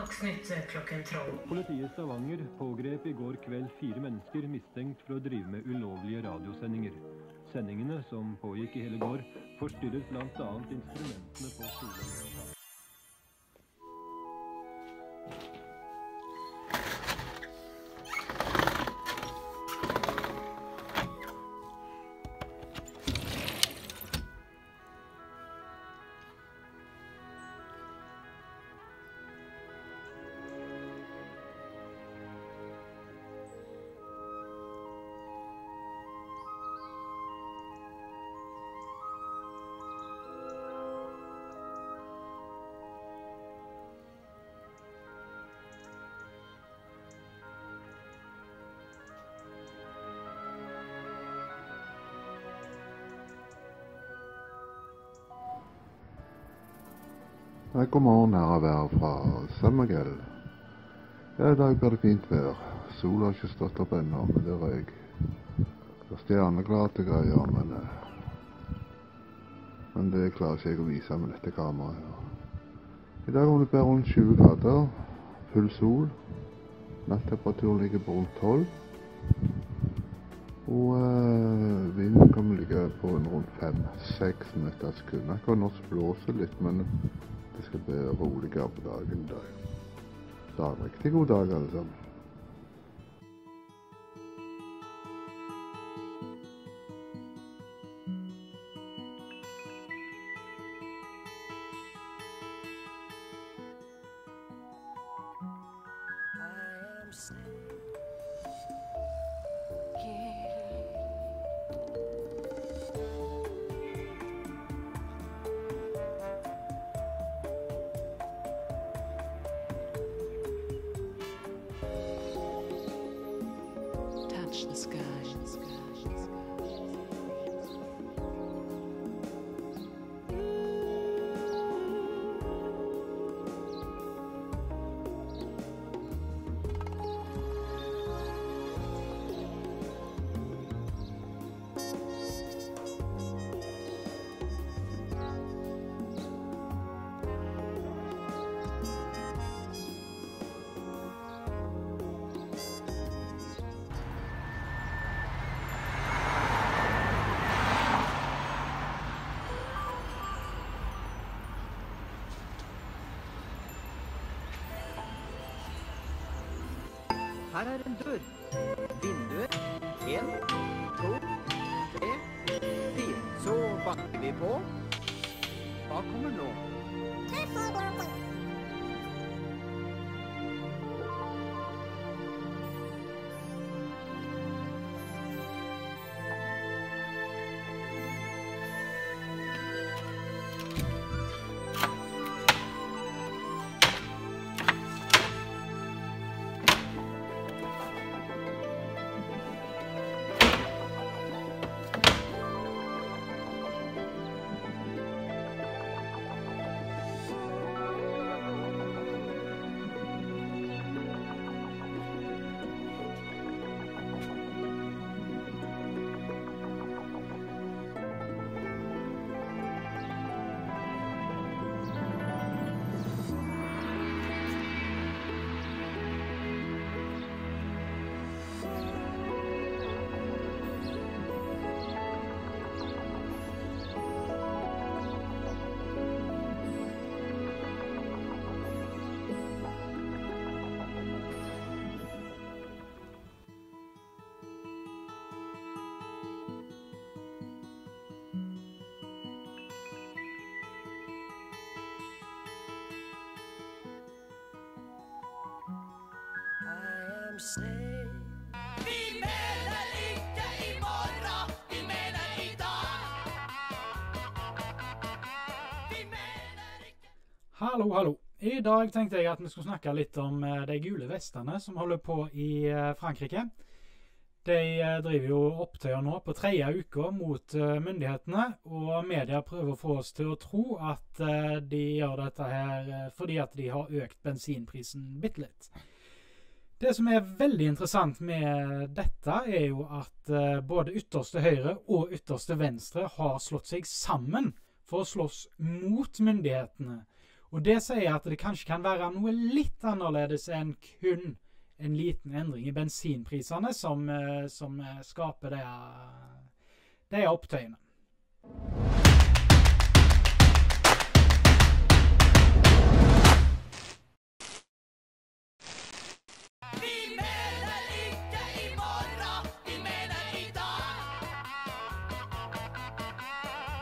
Dagsnytt klokken 12. Politiet i Stavanger pågrep i går kveld 4 mennesker mistenkt for å drive med ulovlige radiosendinger. Sendingene, som pågikk i hele går, forstyrret blant annet instrumentene på skolen. God morgen her å være fra Sømmegell. Ja, i dag blir det fint vær. Sola har ikke stått opp ennå, men det røyk. Det er stjerneklarte greier, men det klarer ikke jeg å vise med dette kameraet her. I dag kommer det bare rundt 20 grader, full sol. Nattemperaturen ligger på rundt 12. Og vinden kommer ligge på rundt 5-6 meter sekund. Akkurat nå blåser litt, men det skal bli roligere på dagen i dag. Så ha en riktig god dag alle sammen. The sky. Her er en dør. Vinduet. 1, 2, 3, 4. Så banker vi på. Hva kommer nå? Vi mener ikke i morgen, vi mener i dag. Vi mener ikke. Hallo. I dag tenkte jeg at vi skulle snakke litt om de gule vestene som holder på i Frankrike. De driver jo opptøyer nå på 3. uka mot myndighetene, og media prøver å få oss til å tro at de gjør dette her fordi at de har økt bensinprisen bitte litt. Det som er veldig interessant med dette er jo at både ytterste høyre og ytterste venstre har slått seg sammen for å slåss mot myndighetene. Og det sier at det kanskje kan være noe litt annerledes enn kun en liten endring i bensinprisene som skaper de opptøyene. Vi mener ikke i morgen, vi mener i dag.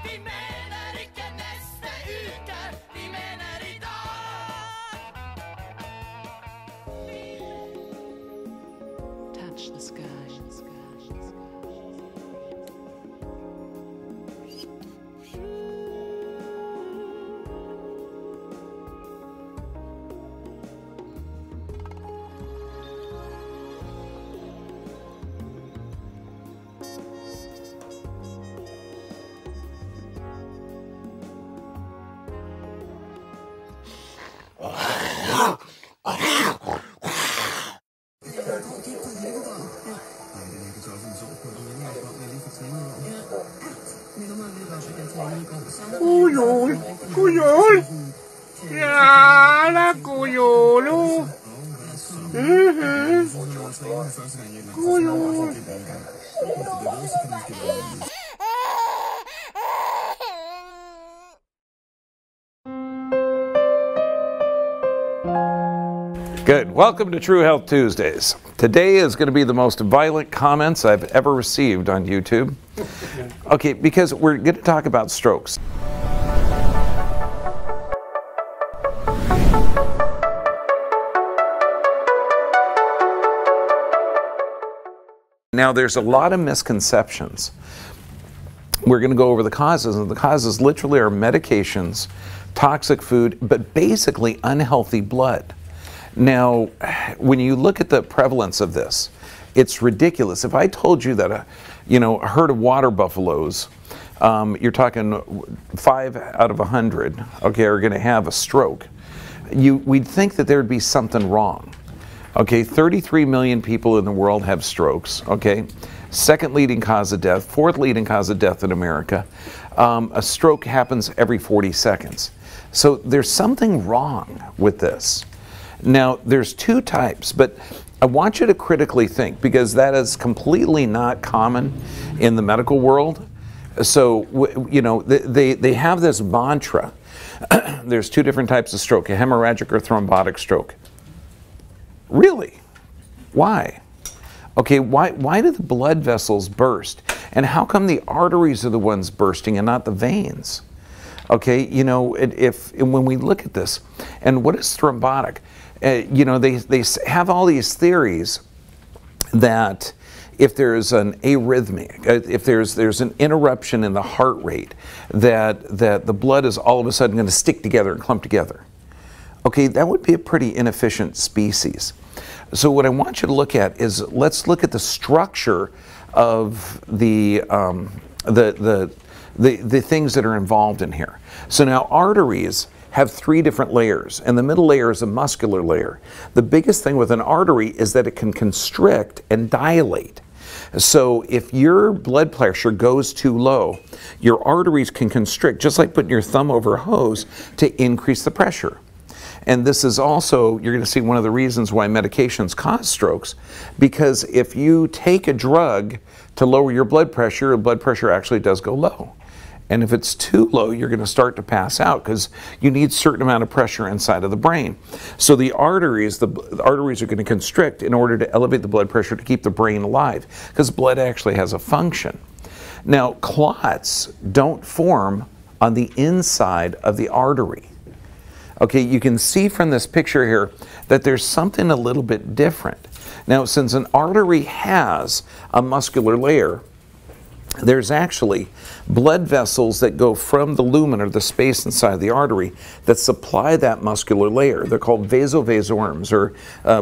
Vi mener ikke neste uke, vi mener i dag. Touch the sky. God jul! God jul! Ja, da, god jul! God jul! Good. Welcome to True Health Tuesdays. Today is going to be the most violent comments I've ever received on YouTube. Okay, because we're going to talk about strokes. Now, there's a lot of misconceptions. We're going to go over the causes, and the causes literally are medications, toxic food, but basically unhealthy blood. Now, when you look at the prevalence of this, it's ridiculous. If I told you that a herd of water buffaloes, you're talking 5 out of 100, okay, are going to have a stroke, we'd think that there would be something wrong. Okay, 33 million people in the world have strokes, okay? Second leading cause of death, fourth leading cause of death in America. A stroke happens every 40 seconds. So there's something wrong with this. Now, there's two types, but I want you to critically think, because that is completely not common in the medical world. So, they have this mantra. There's two different types of stroke, a hemorrhagic or thrombotic stroke. Really? Why? Okay, why do the blood vessels burst? And how come the arteries are the ones bursting and not the veins? Okay, when we look at this, and what is thrombotic? They have all these theories that if there's an arrhythmia, if there's an interruption in the heart rate, that the blood is all of a sudden going to stick together and clump together. Okay, that would be a pretty inefficient species. So what I want you to look at is, let's look at the structure of the things that are involved in here. So now arteries have 3 different layers, and the middle layer is a muscular layer. The biggest thing with an artery is that it can constrict and dilate. So if your blood pressure goes too low, your arteries can constrict, just like putting your thumb over a hose, to increase the pressure. And this is also, you're going to see one of the reasons why medications cause strokes, because if you take a drug to lower your blood pressure actually does go low. And if it's too low, you're going to start to pass out, because you need a certain amount of pressure inside of the brain. So the arteries are going to constrict in order to elevate the blood pressure to keep the brain alive, because blood actually has a function. Now, clots don't form on the inside of the artery. Okay, you can see from this picture here that there's something a little bit different. Now, since an artery has a muscular layer, there's actually blood vessels that go from the lumen, or the space inside the artery, that supply that muscular layer. They're called vasovasorums, or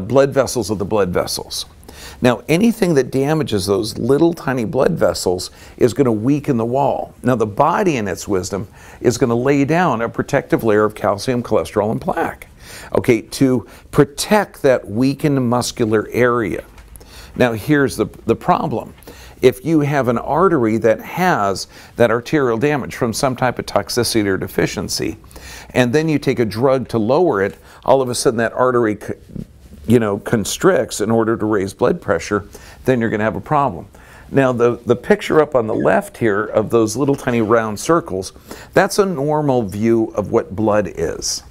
blood vessels of the blood vessels. Now, anything that damages those little tiny blood vessels is going to weaken the wall. Now, the body, in its wisdom, is going to lay down a protective layer of calcium, cholesterol, and plaque, okay, to protect that weakened muscular area. Now, here's the problem. if you have an artery that has that arterial damage from some type of toxicity or deficiency, and then you take a drug to lower it, all of a sudden that artery, constricts in order to raise blood pressure, then you're going to have a problem. Now, the picture up on the left here of those little tiny round circles, that's a normal view of what blood is.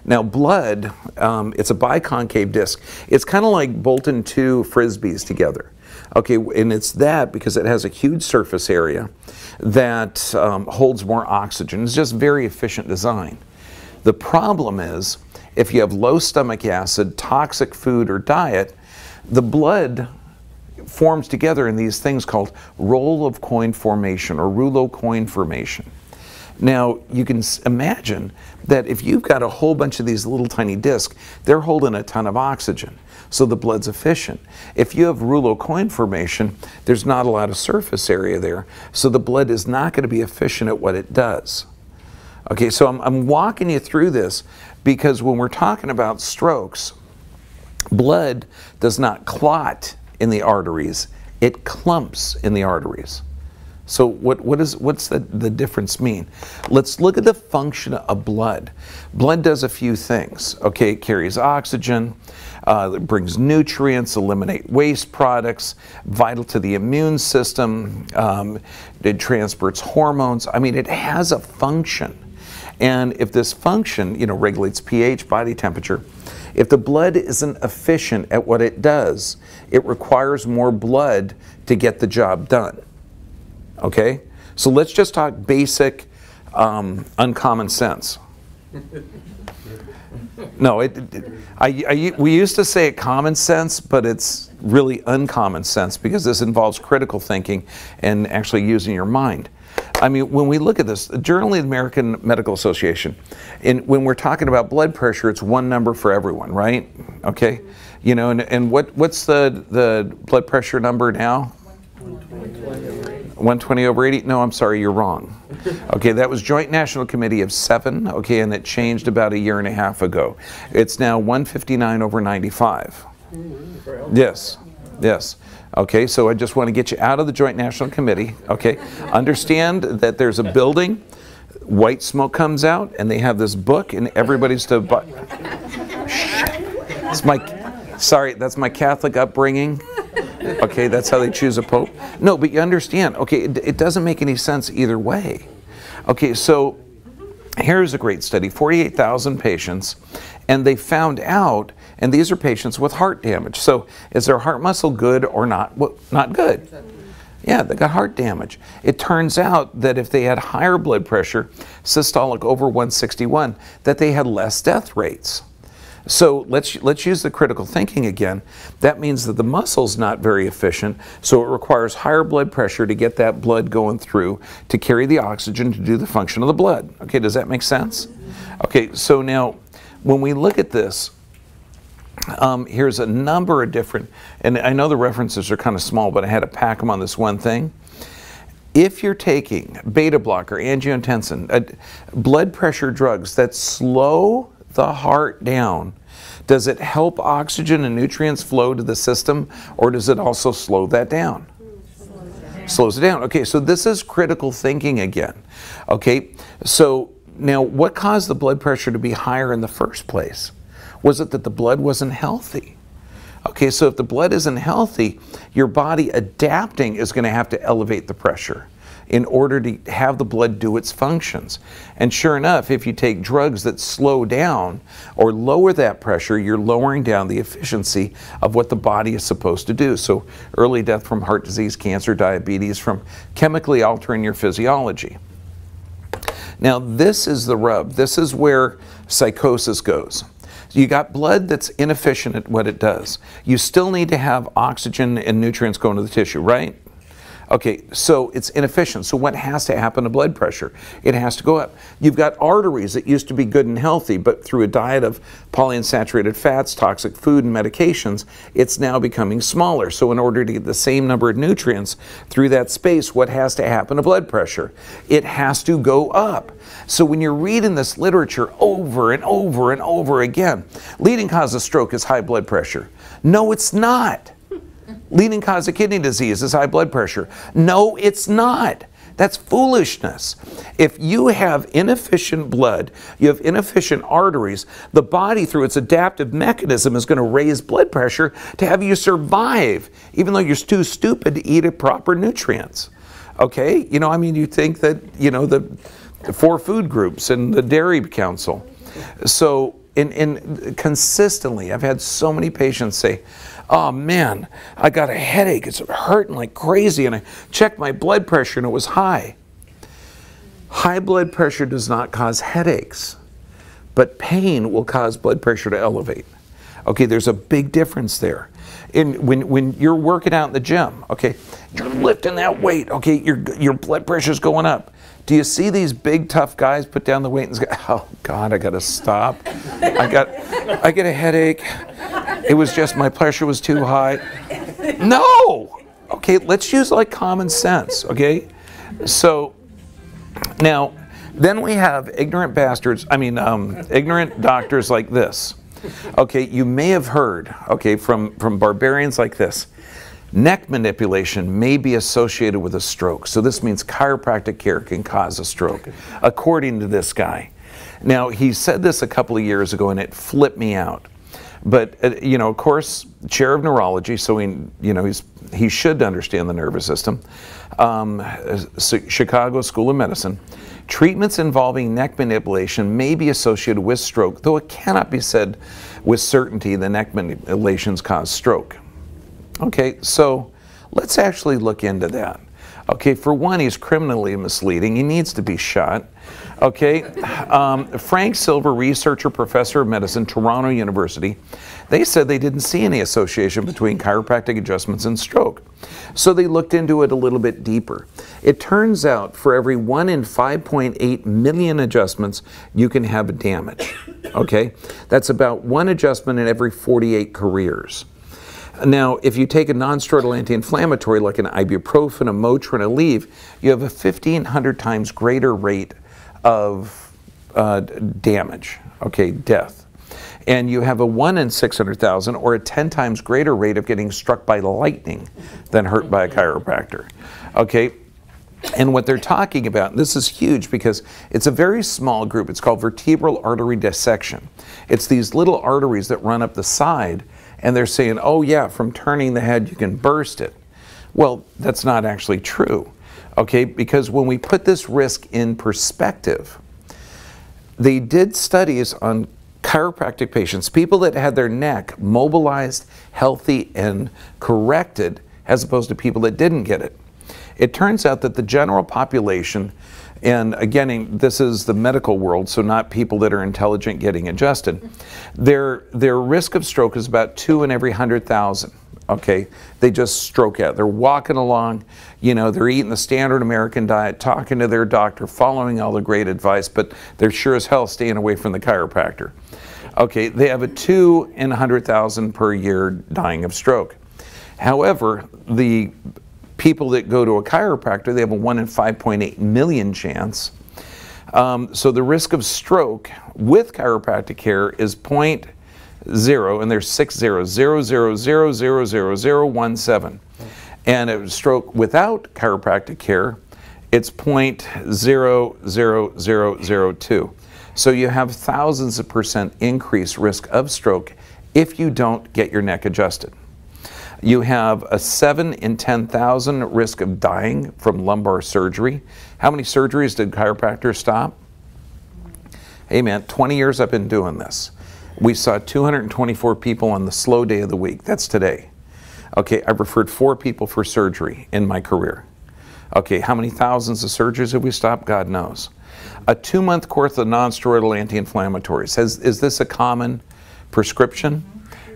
Now, blood, it's a biconcave disc. It's kind of like bolting two Frisbees together. Okay, and it's that because it has a huge surface area that holds more oxygen. It's just very efficient design. The problem is, if you have low stomach acid, toxic food or diet, the blood forms together in these things called roll of coin formation or rouleau coin formation. Now, you can imagine that if you've got a whole bunch of these little tiny discs, they're holding a ton of oxygen, so the blood's efficient. If you have rouleau coin formation, there's not a lot of surface area there, so the blood is not going to be efficient at what it does. Okay, so I'm walking you through this because when we're talking about strokes, blood does not clot in the arteries, it clumps in the arteries. So what's the difference mean? Let's look at the function of blood. Blood does a few things. Okay, it carries oxygen, it brings nutrients, eliminate waste products, vital to the immune system, it transports hormones. I mean, it has a function. And if this function, regulates pH, body temperature, if the blood isn't efficient at what it does, it requires more blood to get the job done. Okay? So let's just talk basic, uncommon sense. No, we used to say it common sense, but it's really uncommon sense because this involves critical thinking and actually using your mind. I mean, when we look at this, the Journal of the American Medical Association, when we're talking about blood pressure, it's one number for everyone, right? Okay? And what's the blood pressure number now? 120/80? No, I'm sorry, you're wrong. Okay, that was Joint National Committee of 7, okay, and it changed about a year and a half ago. It's now 159/95. Yes, yes. Okay, so I just want to get you out of the Joint National Committee, okay? Understand that there's a building, white smoke comes out, and they have this book, and everybody's to buy. Sorry, that's my Catholic upbringing. Okay, that's how they choose a pope. No, but you understand, okay, it doesn't make any sense either way. Okay, so here's a great study, 48,000 patients, and they found out, and these are patients with heart damage. So is their heart muscle good or not? Well, not good. Yeah, they got heart damage. It turns out that if they had higher blood pressure, systolic over 161, that they had less death rates. So let's use the critical thinking again. That means that the muscle's not very efficient, so it requires higher blood pressure to get that blood going through to carry the oxygen to do the function of the blood. Okay, does that make sense? Okay, so now when we look at this, here's a number of different, and I know the references are kind of small, but I had to pack them on this one thing. If you're taking beta blocker, angiotensin, blood pressure drugs that slow the heart down, does it help oxygen and nutrients flow to the system, or does it also slow that down? Slows it down. Okay, so this is critical thinking again. Okay, so now what caused the blood pressure to be higher in the first place? Was it that the blood wasn't healthy? Okay, so if the blood isn't healthy, your body adapting is going to have to elevate the pressure in order to have the blood do its functions. And sure enough, if you take drugs that slow down or lower that pressure, you're lowering down the efficiency of what the body is supposed to do. So early death from heart disease, cancer, diabetes, from chemically altering your physiology. Now this is the rub. This is where psychosis goes. You got blood that's inefficient at what it does. You still need to have oxygen and nutrients going to the tissue, right? Okay, so it's inefficient. So what has to happen to blood pressure? It has to go up. You've got arteries that used to be good and healthy, but through a diet of polyunsaturated fats, toxic food, and medications, it's now becoming smaller. So in order to get the same number of nutrients through that space, what has to happen to blood pressure? It has to go up. So when you're reading this literature over and over and over again, leading cause of stroke is high blood pressure. No, it's not. Leading cause of kidney disease is high blood pressure. No, it's not. That's foolishness. If you have inefficient blood, you have inefficient arteries, the body through its adaptive mechanism is going to raise blood pressure to have you survive, even though you're too stupid to eat proper nutrients. Okay? You know, I mean, you think that, you know, the 4 food groups and the Dairy Council. So, consistently, I've had so many patients say, oh man, I got a headache, it's hurting like crazy, and I checked my blood pressure and it was high. High blood pressure does not cause headaches, but pain will cause blood pressure to elevate. Okay, there's a big difference there. When you're working out in the gym, okay, you're lifting that weight, okay, your blood pressure's going up. Do you see these big tough guys put down the weight and go, oh God, I gotta stop. I get a headache. It was just my pressure was too high. No! Okay, let's use like common sense, okay? So now, then we have ignorant bastards, ignorant doctors like this. Okay, you may have heard, okay, from barbarians like this. Neck manipulation may be associated with a stroke. So this means chiropractic care can cause a stroke, according to this guy. Now, he said this a couple of years ago and it flipped me out. But, you know, of course, chair of neurology, so he should understand the nervous system. Chicago School of Medicine. Treatments involving neck manipulation may be associated with stroke, though it cannot be said with certainty the neck manipulations cause stroke. Okay, so let's actually look into that. Okay, for one, he's criminally misleading. He needs to be shot. Okay, Frank Silver, researcher, professor of medicine, Toronto University, they said they didn't see any association between chiropractic adjustments and stroke. So they looked into it a little bit deeper. It turns out for every 1 in 5.8 million adjustments, you can have damage. Okay, that's about 1 adjustment in every 48 careers. Now, if you take a non-steroidal anti-inflammatory like an ibuprofen, a Motrin, a Aleve, you have a 1,500 times greater rate of damage, okay, death. And you have a 1 in 600,000 or a 10 times greater rate of getting struck by lightning than hurt by a chiropractor, okay? And what they're talking about, and this is huge because it's a very small group, it's called vertebral artery dissection. It's these little arteries that run up the side, and they're saying, oh yeah, from turning the head you can burst it. Well, that's not actually true, okay? Because when we put this risk in perspective, they did studies on chiropractic patients, people that had their neck mobilized, healthy, and corrected, as opposed to people that didn't get it. It turns out that the general population, and again, this is the medical world, so not people that are intelligent getting adjusted, their risk of stroke is about 2 in every 100,000. Okay, they just stroke out. They're walking along, you know, they're eating the standard American diet, talking to their doctor, following all the great advice, but they're sure as hell staying away from the chiropractor. Okay, they have a 2 in 100,000 per year dying of stroke. However, the people that go to a chiropractor, they have a 1 in 5.8 million chance. So the risk of stroke with chiropractic care is 0.0, and there's 60000000017. And a stroke without chiropractic care, it's 0.00002. So you have thousands of % increased risk of stroke if you don't get your neck adjusted. You have a 7 in 10,000 risk of dying from lumbar surgery. How many surgeries did chiropractors stop? Hey man, 20 years I've been doing this. We saw 224 people on the slow day of the week. That's today. Okay, I've referred 4 people for surgery in my career. Okay, how many thousands of surgeries have we stopped? God knows. A 2-month course of non-steroidal anti-inflammatories. Is this a common prescription?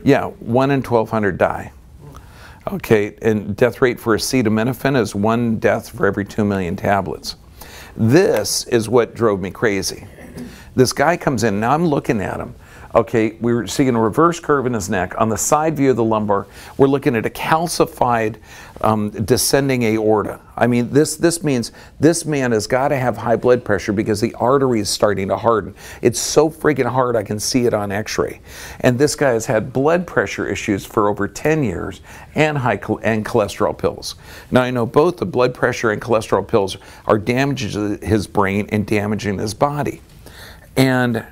Yeah, 1 in 1,200 die. Okay, and death rate for acetaminophen is 1 death for every 2 million tablets. This is what drove me crazy. This guy comes in, now I'm looking at him. Okay, we were seeing a reverse curve in his neck. On the side view of the lumbar, we're looking at a calcified descending aorta. I mean, this means this man has got to have high blood pressure because the artery is starting to harden. It's so freaking hard I can see it on x-ray. And this guy has had blood pressure issues for over 10 years and cholesterol pills. Now I know both the blood pressure and cholesterol pills are damaging his brain and damaging his body. And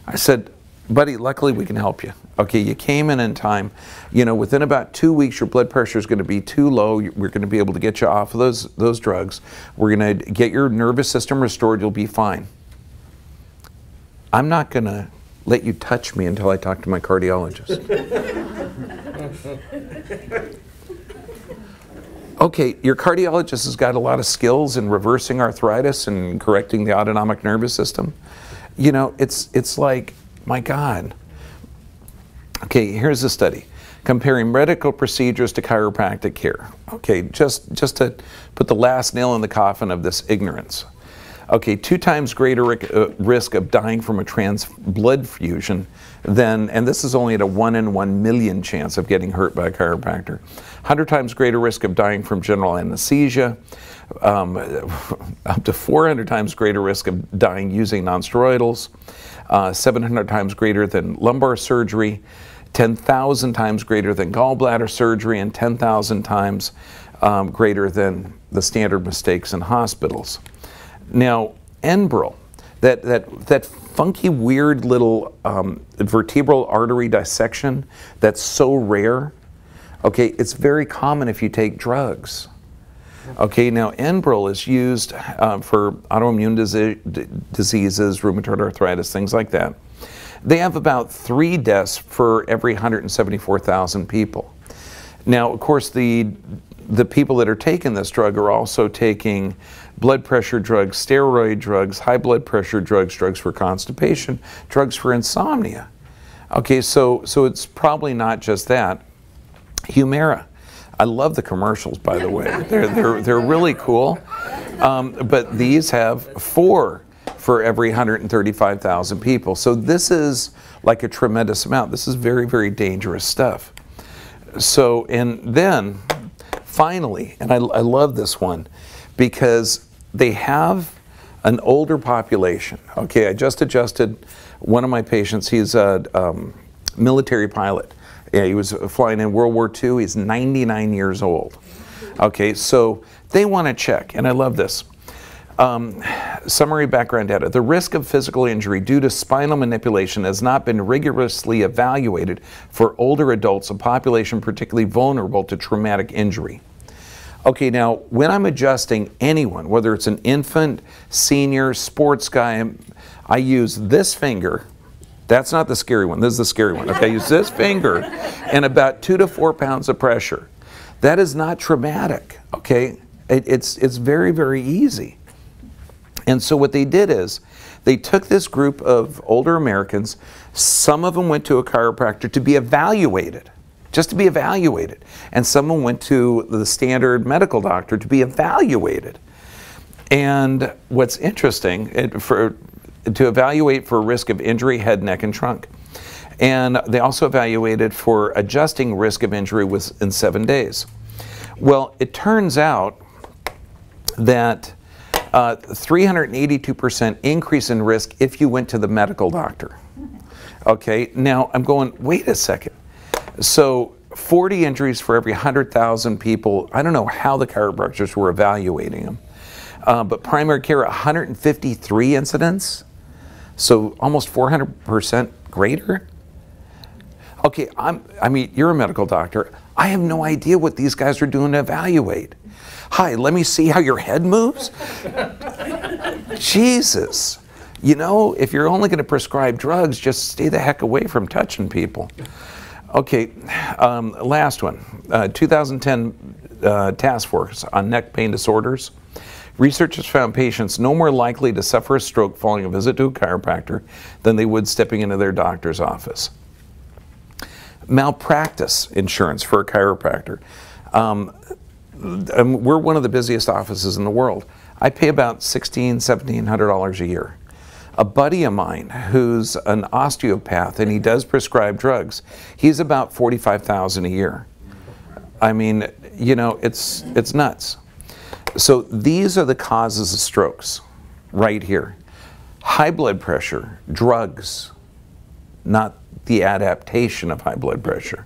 I said, buddy, luckily we can help you. Okay, you came in time. You know, within about 2 weeks, your blood pressure is going to be too low. We're going to be able to get you off of those drugs. We're going to get your nervous system restored. You'll be fine. I'm not going to let you touch me until I talk to my cardiologist. Okay, your cardiologist has got a lot of skills in reversing arthritis and correcting the autonomic nervous system. You know, it's like, my God. Okay, here's a study comparing medical procedures to chiropractic care. Okay, just to put the last nail in the coffin of this ignorance. Okay, 2 times greater risk of dying from a blood fusion than, and this is only at a 1 in 1 million chance of getting hurt by a chiropractor. 100 times greater risk of dying from general anesthesia. Up to 400 times greater risk of dying using nonsteroidals. 700 times greater than lumbar surgery, 10,000 times greater than gallbladder surgery, and 10,000 times greater than the standard mistakes in hospitals. Now, Enbrel, that funky, weird little vertebral artery dissection that's so rare, okay, it's very common if you take drugs. Okay, now Enbrel is used for autoimmune diseases, rheumatoid arthritis, things like that. They have about 3 deaths for every 174,000 people. Now, of course, the people that are taking this drug are also taking blood pressure drugs, steroid drugs, high blood pressure drugs, drugs for constipation, drugs for insomnia. Okay, so it's probably not just that. Humira. I love the commercials, by the way. They're really cool. But these have 4 for every 135,000 people. So this is like a tremendous amount. This is very, very dangerous stuff. So, and then finally, and I love this one because they have an older population. Okay, I just adjusted one of my patients. He's a military pilot. Yeah, he was flying in World War II. He's 99 years old. Okay, so they want to check, and I love this. Summary background data. The risk of physical injury due to spinal manipulation has not been rigorously evaluated for older adults, a population particularly vulnerable to traumatic injury. Okay, now when I'm adjusting anyone, whether it's an infant, senior, sports guy, I use this finger. That's not the scary one. This is the scary one. Okay, use this finger and about 2 to 4 pounds of pressure. That is not traumatic. Okay, it's very, very easy. And so what they did is they took this group of older Americans. Some of them went to a chiropractor to be evaluated, just to be evaluated, and someone went to the standard medical doctor to be evaluated. And what's interesting, to evaluate for risk of injury, head, neck, and trunk. And they also evaluated for adjusting risk of injury within 7 days. Well, it turns out that 382% increase in risk if you went to the medical doctor. Okay, now I'm going, wait a second. So 40 injuries for every 100,000 people. I don't know how the chiropractors were evaluating them. But primary care, 153 incidents. So almost 400% greater. Okay, I mean, you're a medical doctor. I have no idea what these guys are doing to evaluate. Hi, let me see how your head moves. Jesus. You know, if you're only going to prescribe drugs, just stay the heck away from touching people. Okay, last one. 2010 Task Force on Neck Pain Disorders. Researchers found patients no more likely to suffer a stroke following a visit to a chiropractor than they would stepping into their doctor's office. Malpractice insurance for a chiropractor. We're one of the busiest offices in the world. I pay about $1,600, $1,700 a year. A buddy of mine who's an osteopath and he does prescribe drugs, he's about $45,000 a year. I mean, you know, it's nuts. So these are the causes of strokes right here. High blood pressure, drugs, not the adaptation of high blood pressure.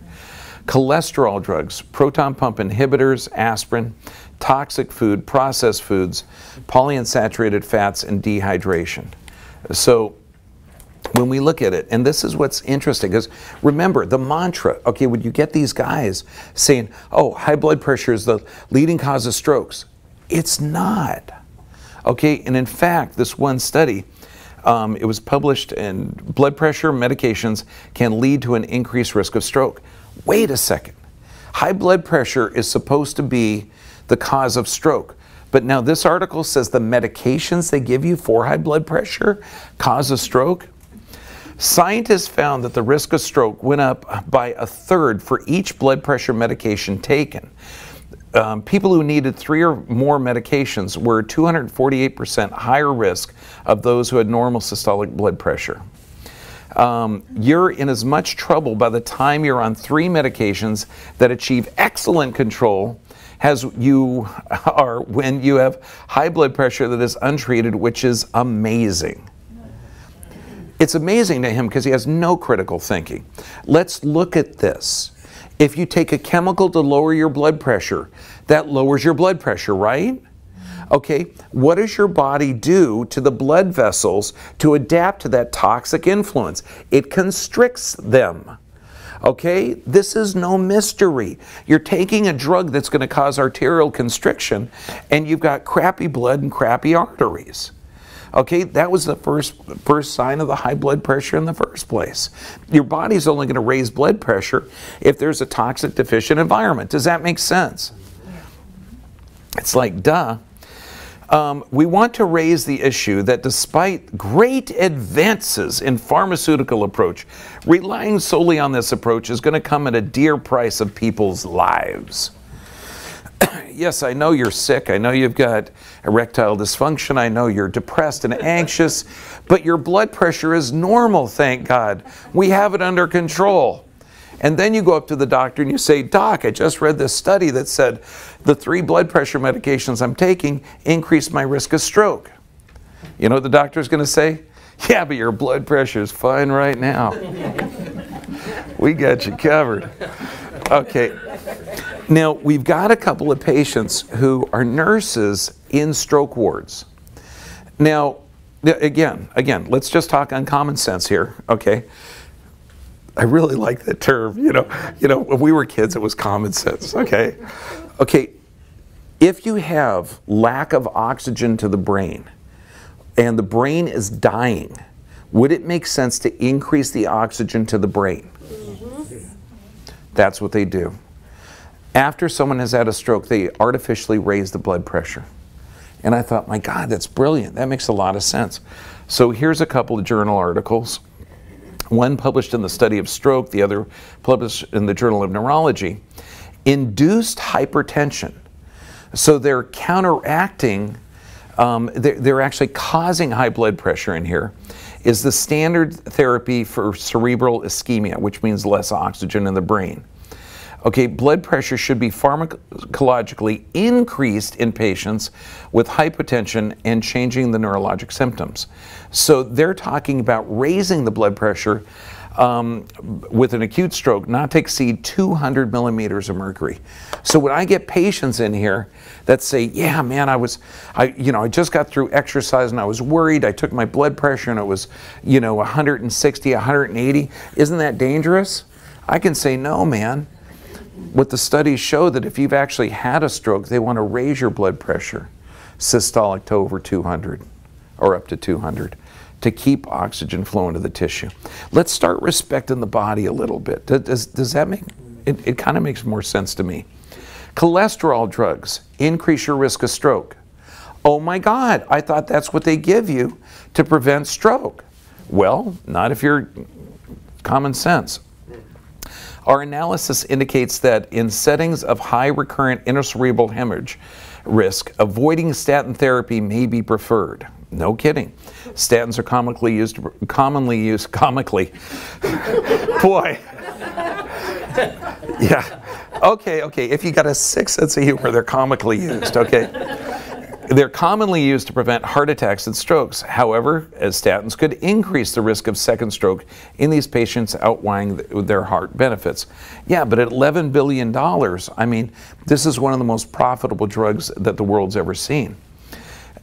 Cholesterol drugs, proton pump inhibitors, aspirin, toxic food, processed foods, polyunsaturated fats, and dehydration. So when we look at it, and this is what's interesting, because remember the mantra, okay, when you get these guys saying, oh, high blood pressure is the leading cause of strokes, it's not. Okay, and in fact, this one study, it was published in blood pressure medications can lead to an increased risk of stroke. Wait a second. High blood pressure is supposed to be the cause of stroke. But now this article says the medications they give you for high blood pressure cause a stroke. Scientists found that the risk of stroke went up by 1/3 for each blood pressure medication taken. People who needed 3 or more medications were 248% higher risk of those who had normal systolic blood pressure. You're in as much trouble by the time you're on 3 medications that achieve excellent control as you are when you have high blood pressure that is untreated, which is amazing. It's amazing to him because he has no critical thinking. Let's look at this. If you take a chemical to lower your blood pressure, that lowers your blood pressure, right? Okay, what does your body do to the blood vessels to adapt to that toxic influence? It constricts them. Okay, this is no mystery. You're taking a drug that's going to cause arterial constriction, and you've got crappy blood and crappy arteries. Okay, that was the first sign of the high blood pressure in the first place. Your body's only going to raise blood pressure if there's a toxic deficient environment. Does that make sense? It's like, duh. We want to raise the issue that despite great advances in pharmaceutical approach, relying solely on this approach is going to come at a dear price of people's lives. Yes, I know you're sick. I know you've got erectile dysfunction. I know you're depressed and anxious, but your blood pressure is normal, thank God. We have it under control. And then you go up to the doctor and you say, Doc, I just read this study that said the 3 blood pressure medications I'm taking increase my risk of stroke. You know what the doctor's going to say? Yeah, but your blood pressure is fine right now. We got you covered. Okay. Now, we've got a couple of patients who are nurses in stroke wards. Now, again, let's just talk on common sense here, okay? I really like that term, you know, when we were kids, it was common sense, okay? Okay, if you have lack of oxygen to the brain and the brain is dying, would it make sense to increase the oxygen to the brain? That's what they do. After someone has had a stroke, they artificially raise the blood pressure. And I thought, my God, that's brilliant. That makes a lot of sense. So here's a couple of journal articles. One published in the Study of Stroke, the other published in the Journal of Neurology. Induced hypertension. So they're counteracting, they're actually causing high blood pressure in here, is the standard therapy for cerebral ischemia, which means less oxygen in the brain. Okay, blood pressure should be pharmacologically increased in patients with hypotension and changing the neurologic symptoms. So they're talking about raising the blood pressure with an acute stroke not to exceed 200 millimeters of mercury. So when I get patients in here that say, yeah, man, I just got through exercise and I was worried, I took my blood pressure and it was, 160, 180, isn't that dangerous? I can say, no, man. What the studies show that if you've actually had a stroke, they want to raise your blood pressure systolic to over 200 or up to 200 to keep oxygen flowing to the tissue. Let's start respecting the body a little bit. Does that make, it kind of makes more sense to me. Cholesterol drugs increase your risk of stroke. Oh my God, I thought that's what they give you to prevent stroke. Well, not if you're common sense. Our analysis indicates that in settings of high recurrent intracerebral hemorrhage risk, avoiding statin therapy may be preferred. No kidding. Statins are commonly used. Boy. Yeah. Okay. If you got a 6th sense of humor, they're comically used. Okay. They're commonly used to prevent heart attacks and strokes. However, as statins could increase the risk of second stroke in these patients, outweighing their heart benefits. Yeah, but at $11 billion, I mean, this is one of the most profitable drugs that the world's ever seen.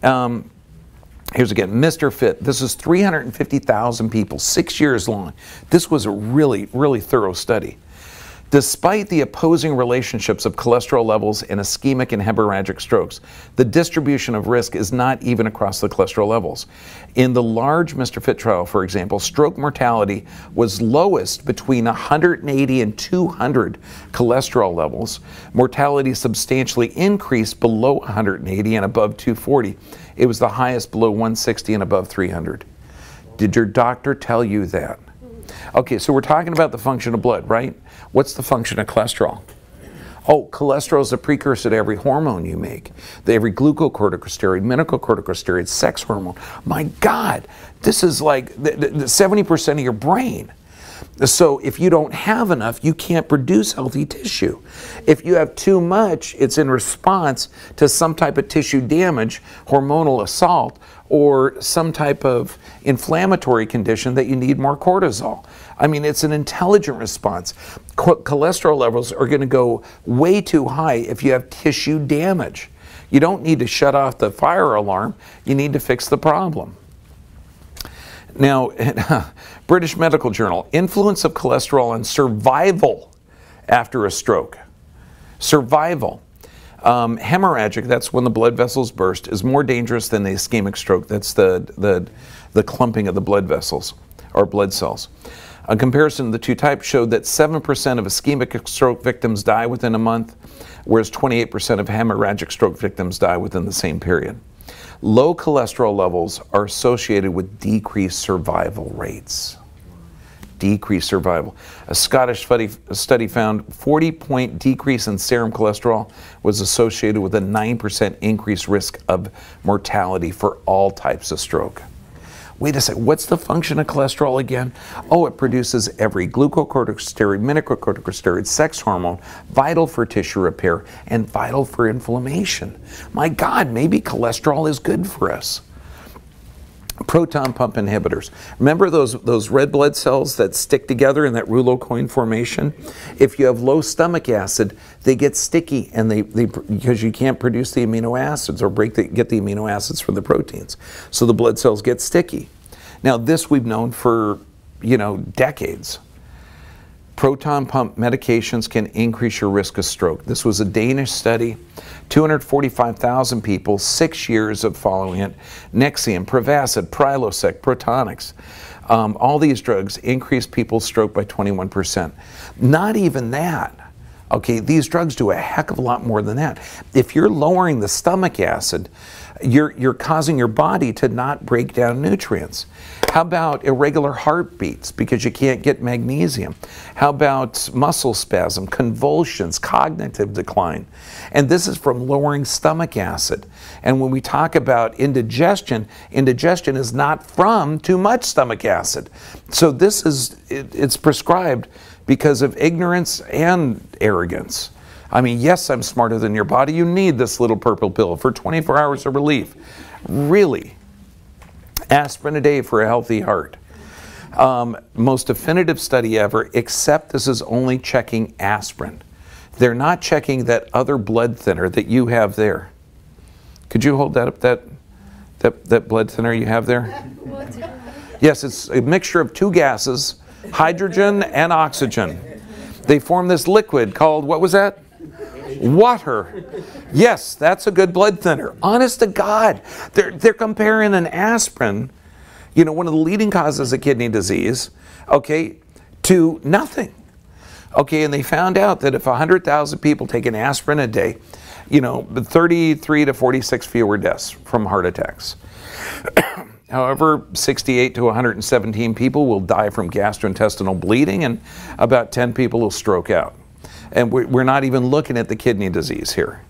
Here's again, Mr. Fit. This is 350,000 people, 6 years long. This was a really, really thorough study. Despite the opposing relationships of cholesterol levels and ischemic and hemorrhagic strokes, the distribution of risk is not even across the cholesterol levels. In the large Mr. Fit trial, for example, stroke mortality was lowest between 180 and 200 cholesterol levels. Mortality substantially increased below 180 and above 240. It was the highest below 160 and above 300. Did your doctor tell you that? Okay, so we're talking about the function of blood, right? What's the function of cholesterol? Oh, cholesterol is a precursor to every hormone you make. Every glucocorticosteroid, mineralocorticosteroid, sex hormone. My God, this is like 70% of your brain. So if you don't have enough, you can't produce healthy tissue. If you have too much, it's in response to some type of tissue damage, hormonal assault, or some type of inflammatory condition that you need more cortisol. I mean, it's an intelligent response. Cholesterol levels are going to go way too high if you have tissue damage. You don't need to shut off the fire alarm. You need to fix the problem. Now, British Medical Journal, influence of cholesterol on survival after a stroke. Survival. Hemorrhagic, that's when the blood vessels burst, is more dangerous than the ischemic stroke. That's the clumping of the blood vessels or blood cells. A comparison of the two types showed that 7% of ischemic stroke victims die within a month, whereas 28% of hemorrhagic stroke victims die within the same period. Low cholesterol levels are associated with decreased survival rates. Decreased survival. A Scottish study found 40-point decrease in serum cholesterol was associated with a 9% increased risk of mortality for all types of stroke. Wait a second, what's the function of cholesterol again? Oh, it produces every glucocorticosteroid, mineralocorticosteroid, sex hormone, vital for tissue repair and vital for inflammation. My God, maybe cholesterol is good for us. Proton pump inhibitors. Remember those red blood cells that stick together in that rouleau coin formation? If you have low stomach acid, they get sticky, and because you can't produce the amino acids or get the amino acids from the proteins. So the blood cells get sticky. Now this we've known for, decades. Proton pump medications can increase your risk of stroke. This was a Danish study, 245,000 people, 6 years of following it. Nexium, Prevacid, Prilosec, Protonix. All these drugs increase people's stroke by 21%. Not even that. Okay, these drugs do a heck of a lot more than that. If you're lowering the stomach acid, you're causing your body to not break down nutrients. How about irregular heartbeats because you can't get magnesium? How about muscle spasm, convulsions, cognitive decline? And this is from lowering stomach acid. And when we talk about indigestion, indigestion is not from too much stomach acid. So this is, it's prescribed because of ignorance and arrogance. I mean, yes, I'm smarter than your body. You need this little purple pill for 24 hours of relief. Really? Aspirin a day for a healthy heart. Most definitive study ever, except this is only checking aspirin. They're not checking that other blood thinner that you have there. Could you hold that up, that blood thinner you have there? Yes, it's a mixture of two gases, hydrogen and oxygen. They form this liquid called, what was that? Water. Yes, that's a good blood thinner. Honest to God. They're comparing an aspirin, one of the leading causes of kidney disease, okay, to nothing. Okay, and they found out that if 100,000 people take an aspirin a day, 33 to 46 fewer deaths from heart attacks. However, 68 to 117 people will die from gastrointestinal bleeding, and about 10 people will stroke out. And we're not even looking at the kidney disease here.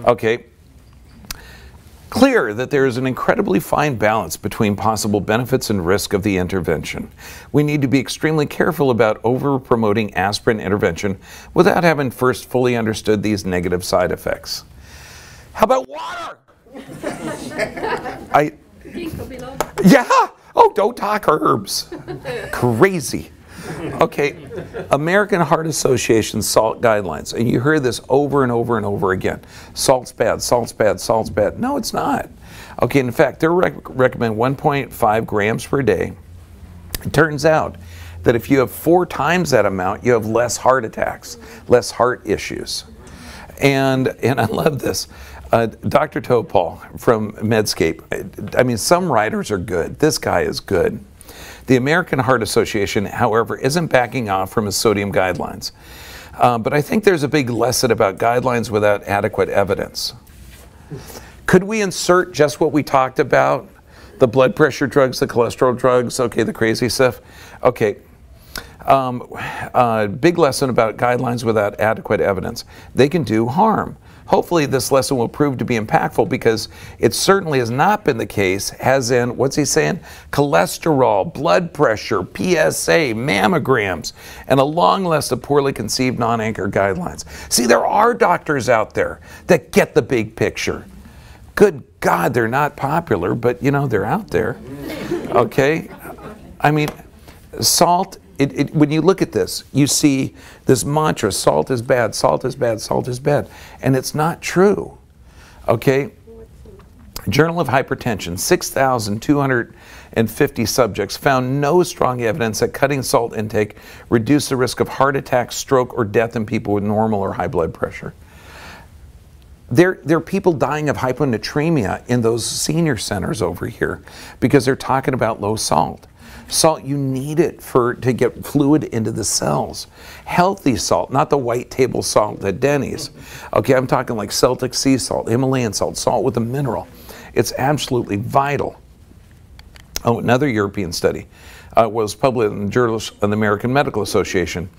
Okay. clear that there is an incredibly fine balance between possible benefits and risk of the intervention. We need to be extremely careful about over-promoting aspirin intervention without having first fully understood these negative side effects. How about water? Yeah! Oh, don't talk herbs. Crazy. Okay, American Heart Association salt guidelines, and you hear this over and over and over again. Salt's bad, salt's bad, salt's bad. No, it's not. Okay, in fact, they recommend 1.5 grams per day. It turns out that if you have 4 times that amount, you have less heart attacks, less heart issues. And I love this. Dr. Topol from Medscape, I mean, some writers are good. This guy is good. The American Heart Association, however, isn't backing off from its sodium guidelines. But I think there's a big lesson about guidelines without adequate evidence. Could we insert just what we talked about? The blood pressure drugs, the cholesterol drugs, okay, the crazy stuff? Okay. Big lesson about guidelines without adequate evidence. They can do harm. Hopefully this lesson will prove to be impactful, because it certainly has not been the case, as in, what's he saying? Cholesterol, blood pressure, PSA, mammograms, and a long list of poorly conceived non-anchor guidelines. See, there are doctors out there that get the big picture. Good God, they're not popular, but you know, they're out there. Okay? I mean, salt, when you look at this, you see this mantra, salt is bad, salt is bad, salt is bad. And it's not true. Okay? Journal of Hypertension, 6,250 subjects found no strong evidence that cutting salt intake reduced the risk of heart attack, stroke, or death in people with normal or high blood pressure. There are people dying of hyponatremia in those senior centers over here because they're talking about low salt. Salt, you need it to get fluid into the cells. Healthy salt, not the white table salt at Denny's. Okay, I'm talking like Celtic sea salt, Himalayan salt, salt with a mineral. It's absolutely vital. Oh, another European study was published in the Journal of the American Medical Association.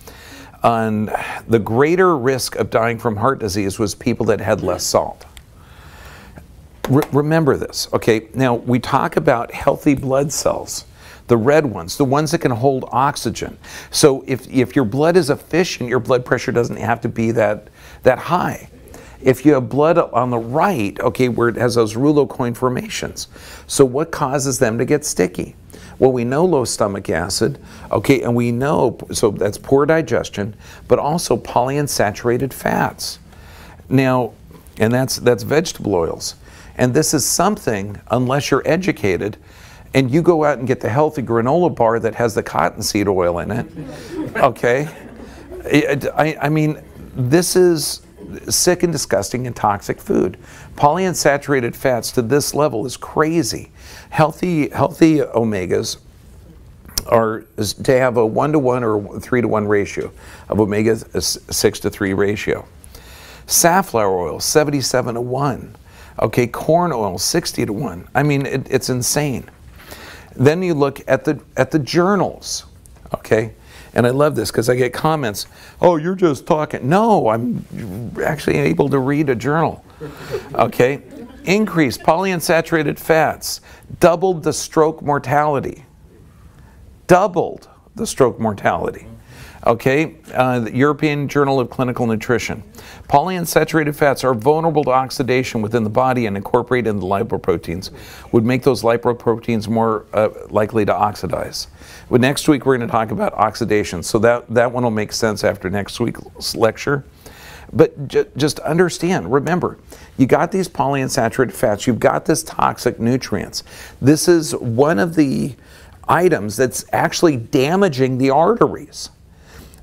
And the greater risk of dying from heart disease was people that had less salt. Remember this, okay? Now, we talk about healthy blood cells. The red ones, the ones that can hold oxygen. So if your blood is efficient, your blood pressure doesn't have to be that high. If you have blood on the right, okay, where it has those rouleau-coin formations. So what causes them to get sticky? Well, we know low stomach acid, okay, and we know, so that's poor digestion, but also polyunsaturated fats. Now, and that's vegetable oils. And this is something, unless you're educated, and you go out and get the healthy granola bar that has the cottonseed oil in it, okay? I mean, this is sick and disgusting and toxic food. Polyunsaturated fats to this level is crazy. Healthy omegas are to have a 1-to-1 or 3-to-1 ratio of omega 6-to-3 ratio. Safflower oil, 77-to-1. Okay, corn oil, 60-to-1. I mean, it's insane. Then you look at the journals, okay? And I love this because I get comments, oh, you're just talking. No, I'm actually able to read a journal, okay? Increased polyunsaturated fats, doubled the stroke mortality. Doubled the stroke mortality. Okay, the European Journal of Clinical Nutrition. Polyunsaturated fats are vulnerable to oxidation within the body and incorporate into lipoproteins. Would make those lipoproteins more likely to oxidize. Well, next week we're going to talk about oxidation, so that one will make sense after next week's lecture. But just understand, remember, you got these polyunsaturated fats, you've got this toxic nutrients. This is one of the items that's actually damaging the arteries.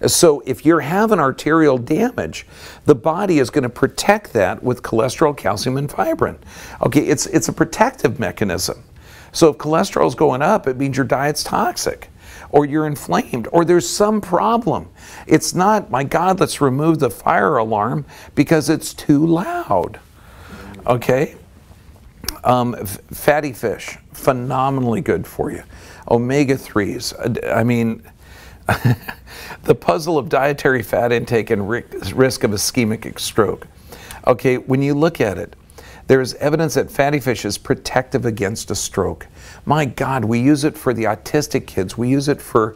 So if you're having arterial damage, the body is going to protect that with cholesterol, calcium, and fibrin. Okay, it's a protective mechanism. So if cholesterol is going up, it means your diet's toxic, or you're inflamed, or there's some problem. It's not, my God, let's remove the fire alarm because it's too loud. Okay? Fatty fish, phenomenally good for you. Omega-3s, I mean, the puzzle of dietary fat intake and risk of ischemic stroke. Okay, when you look at it, There's evidence that fatty fish is protective against a stroke. My God, we use it for the autistic kids. We use it for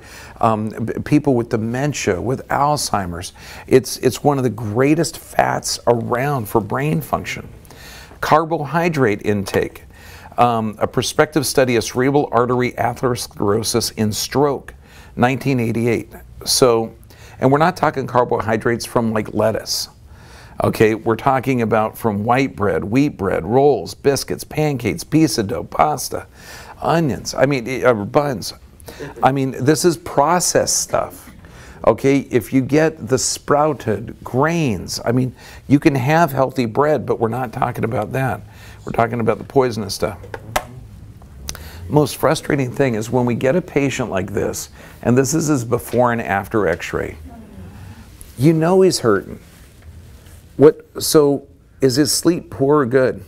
people with dementia, with Alzheimer's. It's one of the greatest fats around for brain function. Carbohydrate intake. A prospective study of cerebral artery atherosclerosis in stroke, 1988. So, and we're not talking carbohydrates from like lettuce. Okay, we're talking about from white bread, wheat bread, rolls, biscuits, pancakes, pizza dough, pasta, onions, buns. I mean, this is processed stuff. Okay, if you get the sprouted grains, I mean, you can have healthy bread, but we're not talking about that. We're talking about the poisonous stuff. Most frustrating thing is when we get a patient like this, and this is his before and after x-ray, you know he's hurting. So is his sleep poor or good?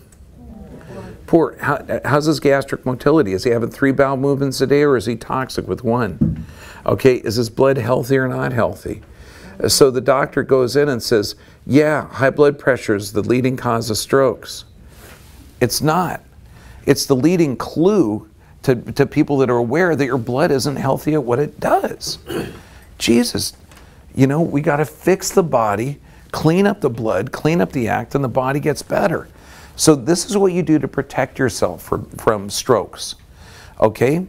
Poor. How's his gastric motility? Is he having 3 bowel movements a day, or is he toxic with 1? Okay, is his blood healthy or not healthy? So the doctor goes in and says, yeah, high blood pressure is the leading cause of strokes. It's not. It's the leading clue to people that are aware that your blood isn't healthy at what it does. Jesus, you know, we got to fix the body, clean up the blood, clean up the act, and the body gets better. So this is what you do to protect yourself from strokes. Okay?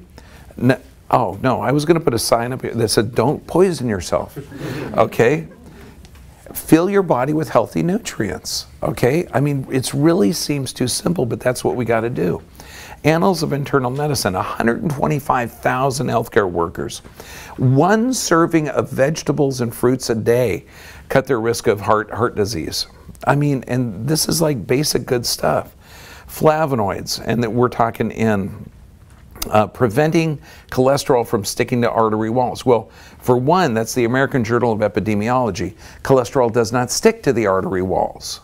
Oh, no, I was going to put a sign up here that said, don't poison yourself. Okay? Fill your body with healthy nutrients. Okay? I mean, it really seems too simple, but that's what we got to do. Annals of Internal Medicine, 125,000 healthcare workers. 1 serving of vegetables and fruits a day cut their risk of heart disease. I mean, and this is like basic good stuff. Flavonoids, and that we're talking in preventing cholesterol from sticking to artery walls. Well, for one, that's the American Journal of Epidemiology. Cholesterol does not stick to the artery walls.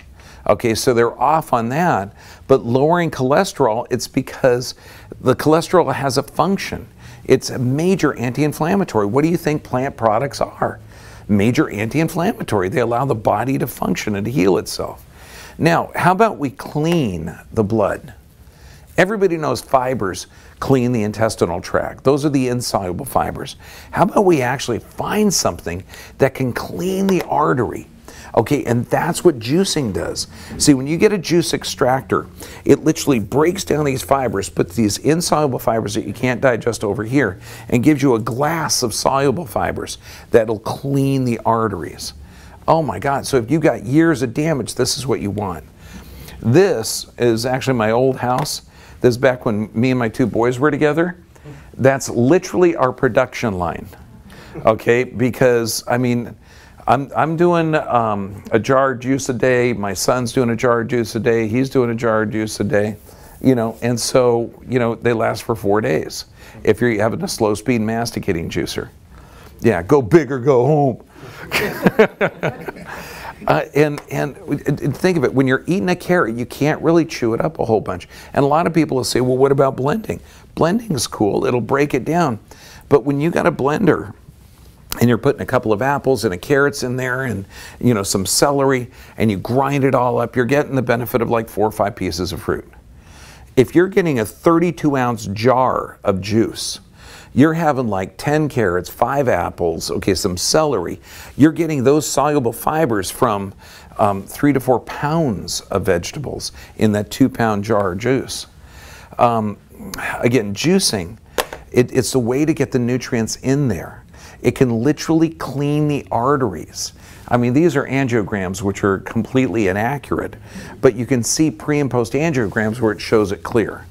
Okay, so they're off on that. But lowering cholesterol, it's because the cholesterol has a function. It's a major anti-inflammatory. What do you think plant products are? Major anti-inflammatory. They allow the body to function and to heal itself. Now, how about we clean the blood? Everybody knows fibers clean the intestinal tract. Those are the insoluble fibers. How about we actually find something that can clean the artery? Okay, and that's what juicing does. See, when you get a juice extractor, it literally breaks down these fibers, puts these insoluble fibers that you can't digest over here, and gives you a glass of soluble fibers that'll clean the arteries. Oh my God, so if you've got years of damage, this is what you want. This is actually my old house. This is back when me and my 2 boys were together. That's literally our production line. Okay, because I mean, I'm doing a jar of juice a day. My son's doing a jar of juice a day. He's doing a jar of juice a day. You know, and so, you know, they last for 4 days if you're having a slow speed masticating juicer. Yeah, go big or go home. And think of it, when you're eating a carrot, you can't really chew it up a whole bunch. And a lot of people will say, well, what about blending? Blending is cool. It'll break it down. But when you got a blender, and you're putting a couple of apples and a carrots in there and, you know, some celery, and you grind it all up, you're getting the benefit of like 4 or 5 pieces of fruit. If you're getting a 32-ounce jar of juice, you're having like 10 carrots, 5 apples, okay, some celery. You're getting those soluble fibers from 3 to 4 pounds of vegetables in that 2-pound jar of juice. Again, juicing, it's a way to get the nutrients in there. It can literally clean the arteries. I mean, these are angiograms, which are completely inaccurate, but you can see pre and post angiograms where it shows it clear.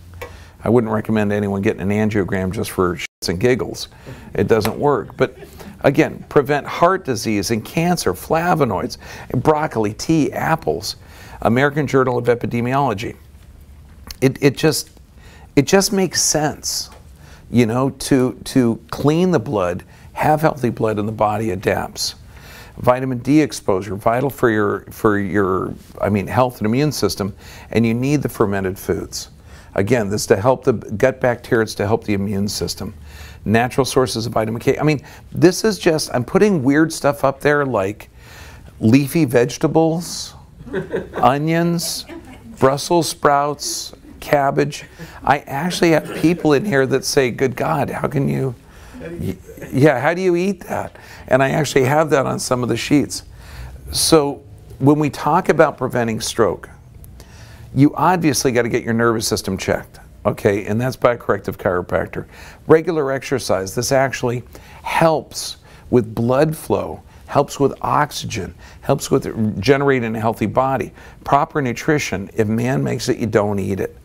I wouldn't recommend anyone getting an angiogram just for shits and giggles. It doesn't work. But again, prevent heart disease and cancer, flavonoids, broccoli, tea, apples. American Journal of Epidemiology. It just makes sense, you know, to clean the blood, have healthy blood, and the body adapts. Vitamin D exposure, vital for your health and immune system, and you need the fermented foods. Again, this is to help the gut bacteria, it's to help the immune system. Natural sources of vitamin K. I mean, this is just, I'm putting weird stuff up there like leafy vegetables, onions, Brussels sprouts, cabbage. I actually have people in here that say, good God, how can you, yeah, how do you eat that? And I actually have that on some of the sheets. So when we talk about preventing stroke, you obviously got to get your nervous system checked, okay? And that's by a corrective chiropractor. Regular exercise, this actually helps with blood flow, helps with oxygen, helps with generating a healthy body. Proper nutrition, if man makes it, you don't eat it.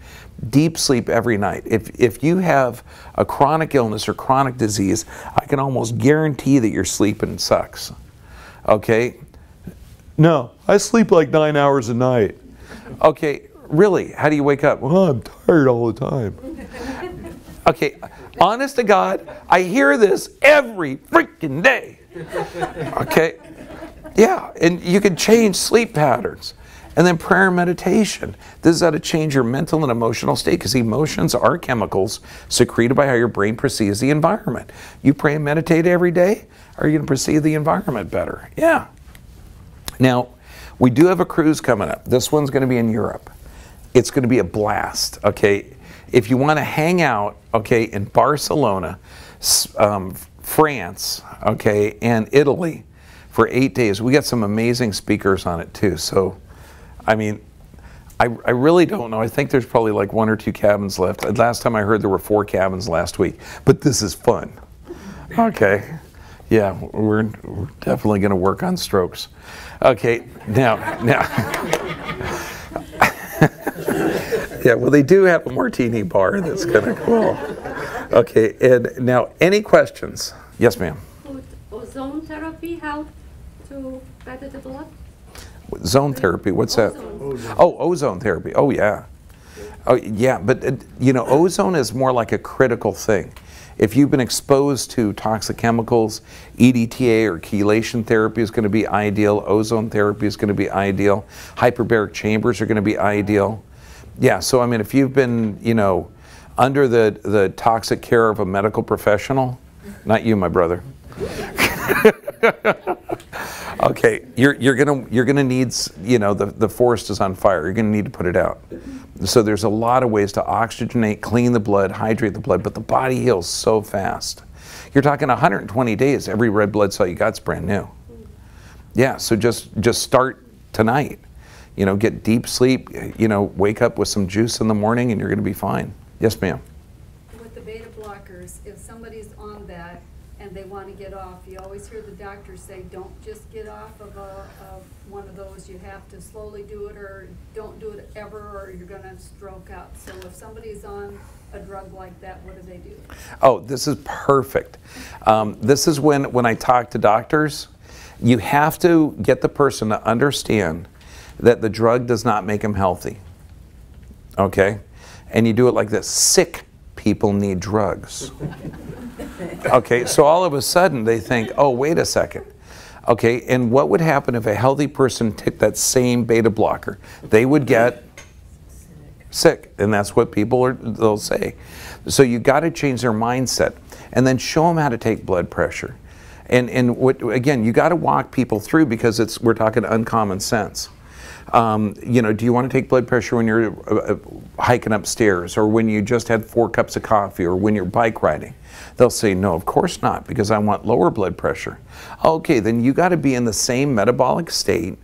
Deep sleep every night. If you have a chronic illness or chronic disease, I can almost guarantee that your sleeping sucks, okay? No, I sleep like 9 hours a night. Okay, really, how do you wake up? Well, I'm tired all the time. Okay, honest to God, I hear this every freaking day. Okay, yeah, and you can change sleep patterns. And then prayer and meditation. This is how to change your mental and emotional state, because emotions are chemicals secreted by how your brain perceives the environment. You pray and meditate every day, are you going to perceive the environment better? Yeah. Now, we do have a cruise coming up. This one's going to be in Europe. It's going to be a blast, okay? If you want to hang out, okay, in Barcelona, France, okay, and Italy for 8 days, we got some amazing speakers on it too. So, I mean, I really don't know. I think there's probably like 1 or 2 cabins left. Last time I heard there were 4 cabins last week, but this is fun. Okay. Yeah, we're definitely going to work on strokes. Okay, now. Yeah, well, they do have a martini bar. That's kind of cool. Okay, and now, any questions? Yes, ma'am. Would ozone therapy help to better the blood? Zone therapy, what's that? Ozone. Oh, ozone therapy. Oh, yeah. Oh, yeah, but you know, ozone is more like a critical thing. If you've been exposed to toxic chemicals, EDTA or chelation therapy is going to be ideal. Ozone therapy is going to be ideal. Hyperbaric chambers are going to be ideal. Yeah, so I mean, if you've been, you know, under the toxic care of a medical professional, not you, my brother. Okay, you're gonna need, you know, the forest is on fire. You're gonna need to put it out. So there's a lot of ways to oxygenate, clean the blood, hydrate the blood, but the body heals so fast. You're talking 120 days. Every red blood cell you got's brand new. Yeah, so just start tonight. You know, get deep sleep. You know, wake up with some juice in the morning, and you're gonna be fine. Yes, ma'am. With the beta blockers, if somebody's on that and they want to get off, you always hear the doctors say, don't just get off of one of those. You have to slowly do it, or don't do it ever, or you're going to stroke out. So if somebody's on a drug like that, what do they do? Oh, this is perfect. This is when I talk to doctors, you have to get the person to understand that the drug does not make them healthy. Okay? And you do it like this. Sick people need drugs. Okay, so all of a sudden they think, oh, wait a second. Okay, and what would happen if a healthy person took that same beta blocker? They would get sick, and that's what they'll say. So you got to change their mindset, and then show them how to take blood pressure. And what, again, you got to walk people through, because we're talking uncommon sense. You know, do you want to take blood pressure when you're hiking upstairs, or when you just had 4 cups of coffee, or when you're bike riding? They'll say, no, of course not, because I want lower blood pressure. Okay, then you got to be in the same metabolic state,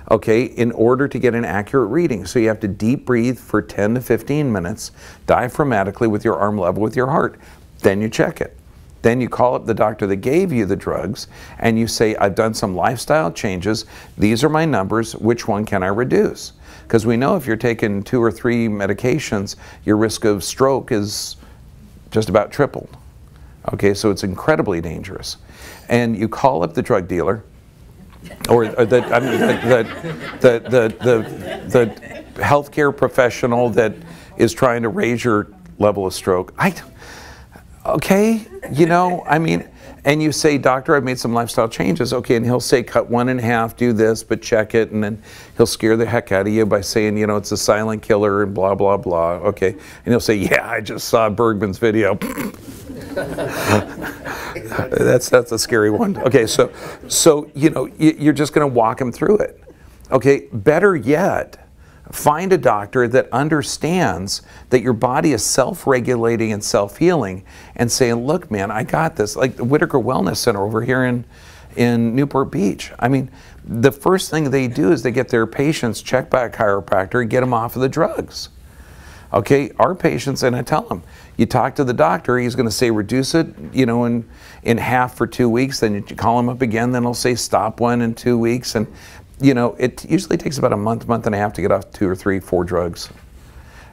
okay, in order to get an accurate reading. So you have to deep breathe for 10 to 15 minutes, diaphragmatically with your arm level with your heart. Then you check it. Then you call up the doctor that gave you the drugs, and you say, I've done some lifestyle changes. These are my numbers. Which one can I reduce? Because we know if you're taking 2 or 3 medications, your risk of stroke is just about tripled. Okay, so it's incredibly dangerous. And you call up the drug dealer, or the healthcare professional that is trying to raise your level of stroke. Okay, you know, I mean, and you say, doctor, I've made some lifestyle changes. Okay, and he'll say, cut 1 in half, do this, but check it, and then he'll scare the heck out of you by saying, you know, it's a silent killer and blah, blah, blah. Okay, and he'll say, yeah, I just saw Bergman's video. That's a scary one. Okay, so you know, you're just going to walk him through it. Okay, better yet, Find a doctor that understands that your body is self-regulating and self-healing, and say, look, man, I got this. Like the Whitaker Wellness Center over here in Newport Beach. I mean, the first thing they do is they get their patients checked by a chiropractor and get them off of the drugs. Okay, our patients, and I tell them, you talk to the doctor, he's going to say reduce it, you know, in half for 2 weeks. Then you call him up again, then he'll say stop 1 in 2 weeks. And, you know, it usually takes about a month and a half to get off 2 or 3, 4 drugs.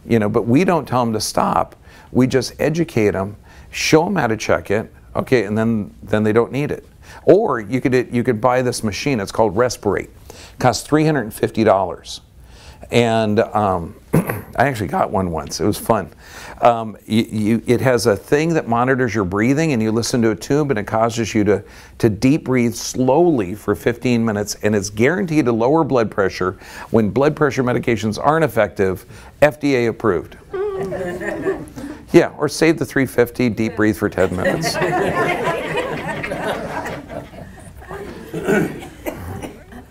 You know, but we don't tell them to stop. We just educate them, show them how to check it, okay, and then they don't need it. Or you could buy this machine. It's called Respirate. It costs $350. And I actually got one once. It was fun. It has a thing that monitors your breathing, and you listen to a tube, and it causes you to deep breathe slowly for 15 minutes, and it's guaranteed to lower blood pressure when blood pressure medications aren't effective, FDA approved. Yeah, or save the $350, deep breathe for 10 minutes.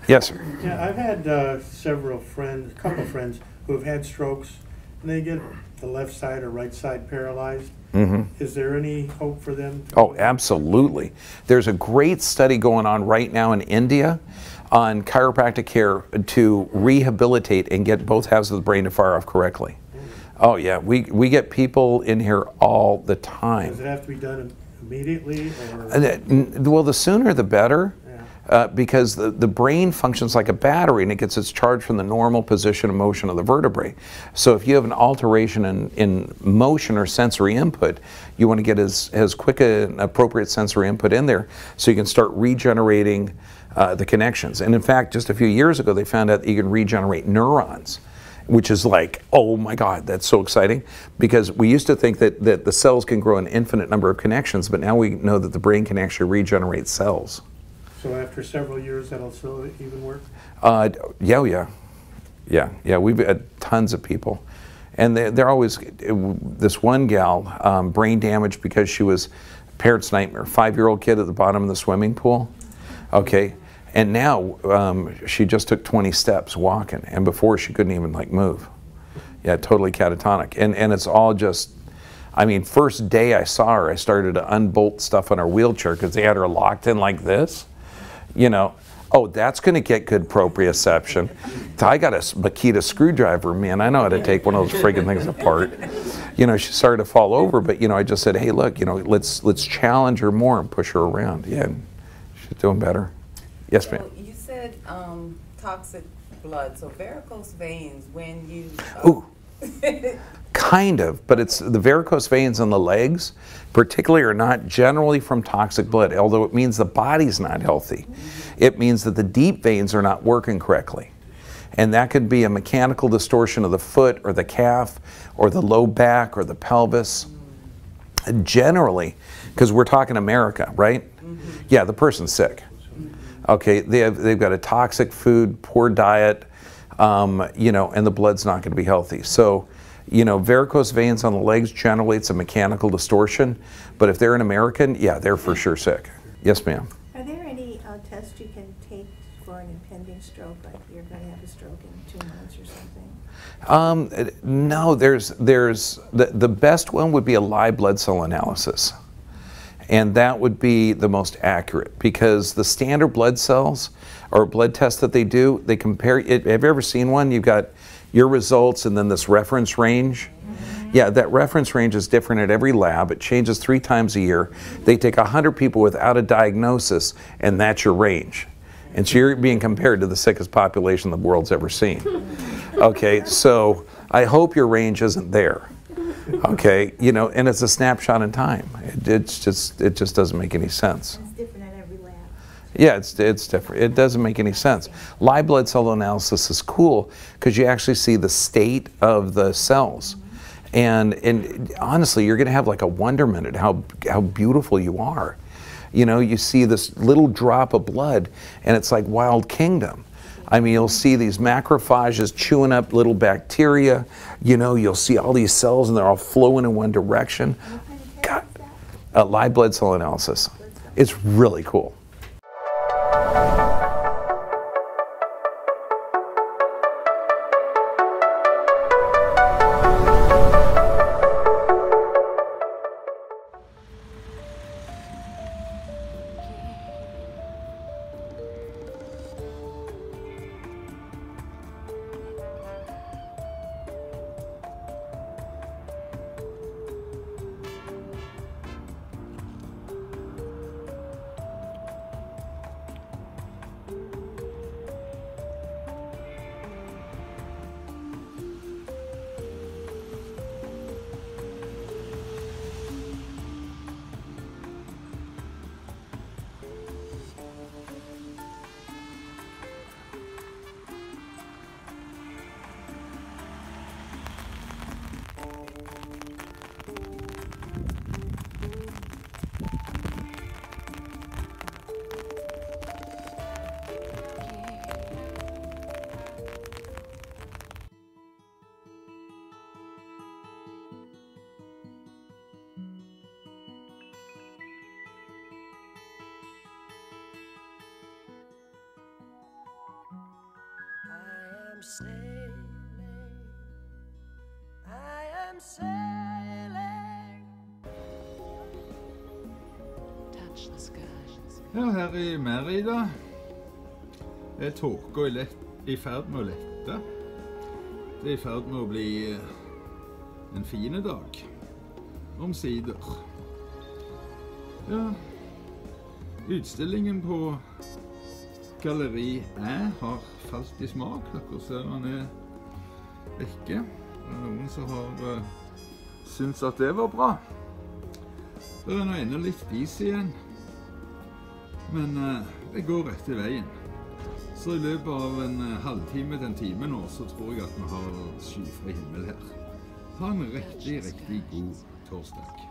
Yes, sir. Yeah, I've had several friends, a couple of friends who have had strokes, and they get the left side or right side paralyzed. Mm-hmm. Is there any hope for them? Oh, absolutely. There's a great study going on right now in India on chiropractic care to rehabilitate and get both halves of the brain to fire off correctly. Oh, yeah. We get people in here all the time. Does it have to be done immediately? Or? Well, the sooner the better. Because the brain functions like a battery, and it gets its charge from the normal position of motion of the vertebrae. So if you have an alteration in motion or sensory input, you want to get as quick an appropriate sensory input in there so you can start regenerating the connections. And in fact, just a few years ago, they found out that you can regenerate neurons, which is like, oh my God, that's so exciting. Because we used to think that the cells can grow an infinite number of connections, but now we know that the brain can actually regenerate cells. So after several years, that'll still even work? Yeah. We've had tons of people, and they're always this one gal, brain damage because she was parents' nightmare. 5-year-old kid at the bottom of the swimming pool. Okay, and now she just took 20 steps walking, and before she couldn't even like move. Yeah, totally catatonic, and it's all just. I mean, first day I saw her, I started to unbolt stuff on her wheelchair because they had her locked in like this. You know, oh, that's going to get good proprioception. I got a Makita screwdriver, man. I know how to take one of those friggin' things apart. You know, she started to fall over, but, you know, I just said, hey, look, you know, let's challenge her more and push her around. Yeah, and she's doing better. Yes, ma'am. You said toxic blood, so varicose veins, when you... Ooh. Kind of, but it's the varicose veins in the legs, particularly, are not generally from toxic blood, although it means the body's not healthy. It means that the deep veins are not working correctly. And that could be a mechanical distortion of the foot or the calf or the low back or the pelvis. Generally, because we're talking America, right? Yeah, the person's sick. Okay, they've got a toxic food, poor diet, you know, and the blood's not going to be healthy. So, you know, varicose veins on the legs, generally it's a mechanical distortion, but if they're an American, yeah, they're for sure sick. Yes, ma'am. Are there any tests you can take for an impending stroke, like you're going to have a stroke in 2 months or something? No, there's the best one would be a live blood cell analysis. And that would be the most accurate, because the standard blood cells or blood tests that they do, they compare it. Have you ever seen one? You've got your results and then this reference range. Yeah, that reference range is different at every lab. It changes 3 times a year. They take 100 people without a diagnosis, and that's your range. And so you're being compared to the sickest population the world's ever seen. Okay, so I hope your range isn't there. Okay, you know, and it's a snapshot in time. It just doesn't make any sense. It's different at every lab. Yeah, it's different. It doesn't make any sense. Live blood cell analysis is cool because you actually see the state of the cells. And honestly, you're going to have like a wonderment at how beautiful you are. You know, you see this little drop of blood, and it's like Wild Kingdom. I mean, you'll see these macrophages chewing up little bacteria. You know, you'll see all these cells, and they're all flowing in one direction. God, live blood cell analysis. It's really cool. am sailing, I am sailing. Touch the skies. Ja, her i Merida er tåka i ferd med å lette. Det er i ferd med å bli en fin dag, omsider. Ja, utstillingen på Galleri har falt i smak. Dere ser han er vekke. Det er noen som har syntes at det var bra. Det er nå enda litt is igjen, men det går rett i veien. Så i løpet av en halvtime til en time nå, så tror jeg at vi har skyfri himmel her. Ha en riktig, riktig god torsdag.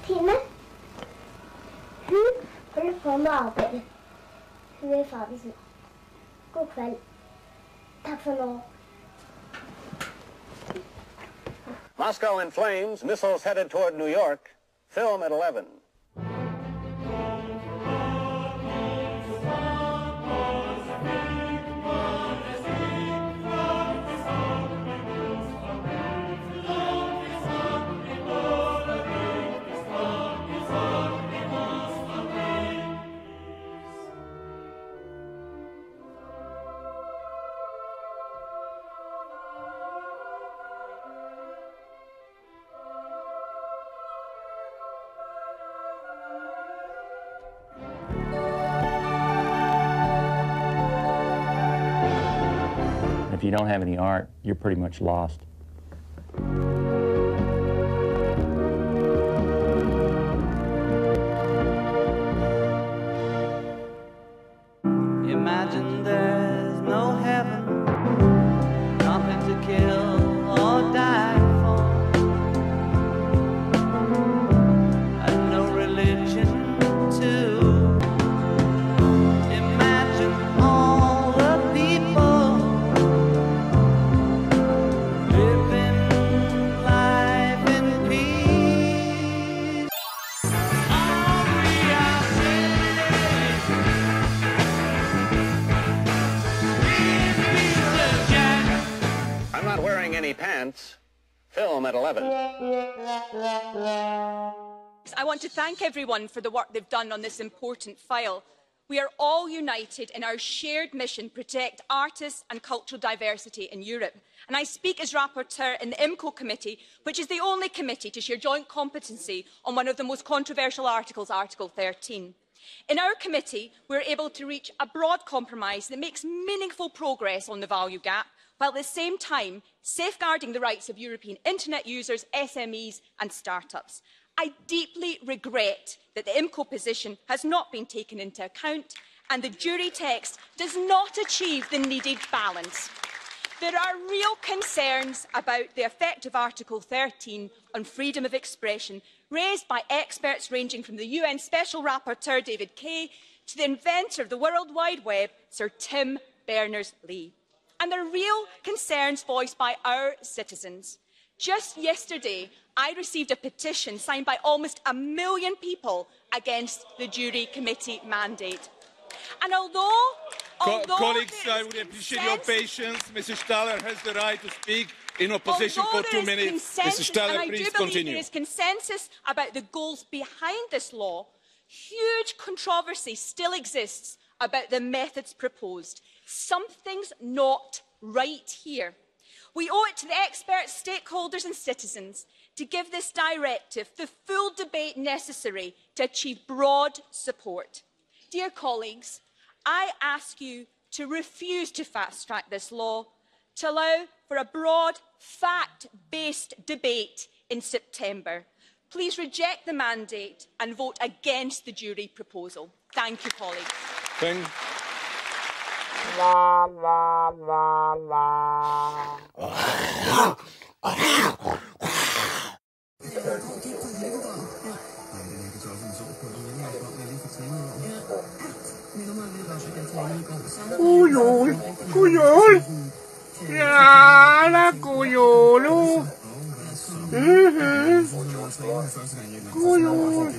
Tine, hun holder på med arbeid. Hun er ferdig snart. God kveld. Takk for nå. Moscow in flames, missiles headed toward New York. Film at 11. If you don't have any art, you're pretty much lost. Imagine there's no heaven, nothing to kill or die for, and no religion too. Imagine all the people living life in peace. All we are I'm not wearing any pants. Film at 11. I want to thank everyone for the work they've done on this important file. We are all united in our shared mission to protect artists and cultural diversity in Europe. And I speak as rapporteur in the IMCO committee, which is the only committee to share joint competency on one of the most controversial articles, Article 13. In our committee, we're able to reach a broad compromise that makes meaningful progress on the value gap, while at the same time safeguarding the rights of European internet users, SMEs and start-ups. I deeply regret that the IMCO position has not been taken into account and the jury text does not achieve the needed balance. There are real concerns about the effect of Article 13 on freedom of expression, raised by experts ranging from the UN Special Rapporteur David Kay to the inventor of the World Wide Web, Sir Tim Berners-Lee. And there are real concerns voiced by our citizens. Just yesterday, I received a petition signed by almost 1 million people against the jury committee mandate. And although colleagues, I would appreciate your patience. Mrs. Staller has the right to speak in opposition for 2 minutes. Mrs. Staller, please continue. There is consensus about the goals behind this law, huge controversy still exists about the methods proposed. Something's not right here. We owe it to the experts, stakeholders and citizens to give this directive the full debate necessary to achieve broad support. Dear colleagues, I ask you to refuse to fast-track this law, to allow for a broad, fact-based debate in September. Please reject the mandate and vote against the jury proposal. Thank you, colleagues. La la la la. Cuyol, cuyol. Ja, la cuyolo. Cuyol.